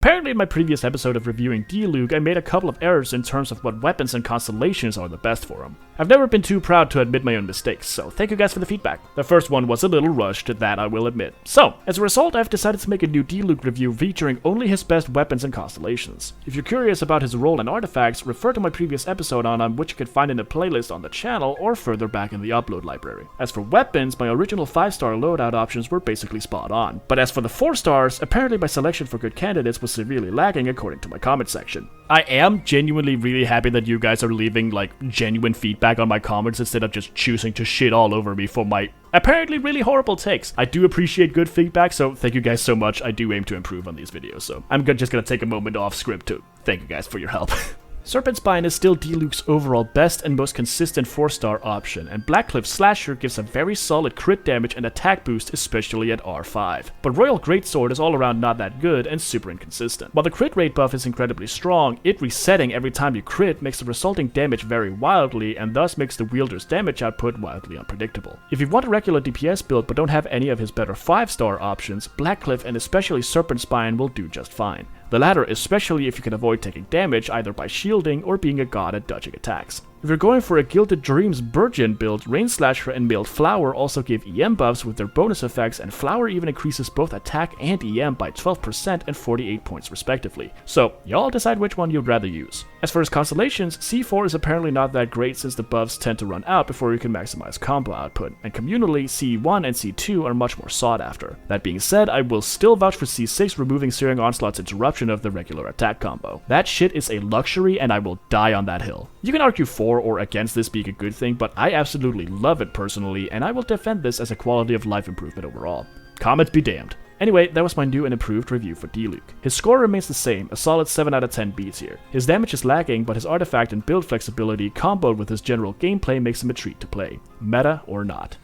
Apparently in my previous episode of reviewing Diluc, I made a couple of errors in terms of what weapons and constellations are the best for him. I've never been too proud to admit my own mistakes, so thank you guys for the feedback. The first one was a little rushed, that I will admit. So, as a result, I've decided to make a new Diluc review featuring only his best weapons and constellations. If you're curious about his role and artifacts, refer to my previous episode on him, which you can find in a playlist on the channel or further back in the upload library. As for weapons, my original 5-star loadout options were basically spot on. But as for the 4 stars, apparently my selection for good candidates was severely lacking according to my comment section. I am genuinely really happy that you guys are leaving genuine feedback on my comments instead of just choosing to shit all over me for my apparently really horrible takes. I do appreciate good feedback, so thank you guys so much. I do aim to improve on these videos, so I'm just gonna take a moment off script to thank you guys for your help. Serpent Spine is still Diluc's overall best and most consistent 4-star option, and Blackcliff Slasher gives a very solid crit damage and attack boost, especially at R5. But Royal Greatsword is all around not that good and super inconsistent. While the crit rate buff is incredibly strong, it resetting every time you crit makes the resulting damage vary wildly and thus makes the wielder's damage output wildly unpredictable. If you want a regular DPS build but don't have any of his better 5-star options, Blackcliff and especially Serpent Spine will do just fine. The latter especially if you can avoid taking damage either by shielding or being a god at dodging attacks. If you're going for a Gilded Dreams Virgin build, Rain Slasher and Mailed Flower also give EM buffs with their bonus effects, and Flower even increases both attack and EM by 12% and 48 points respectively. So, y'all decide which one you'd rather use. As for his constellations, C4 is apparently not that great since the buffs tend to run out before you can maximize combo output, and communally, C1 and C2 are much more sought after. That being said, I will still vouch for C6 removing Searing Onslaught's interruption of the regular attack combo. That shit is a luxury and I will die on that hill. You can argue for or against this being a good thing, but I absolutely love it personally, and I will defend this as a quality of life improvement overall. Comments be damned. Anyway, that was my new and improved review for Diluc. His score remains the same, a solid 7 out of 10 beats here. His damage is lacking, but his artifact and build flexibility comboed with his general gameplay makes him a treat to play, meta or not.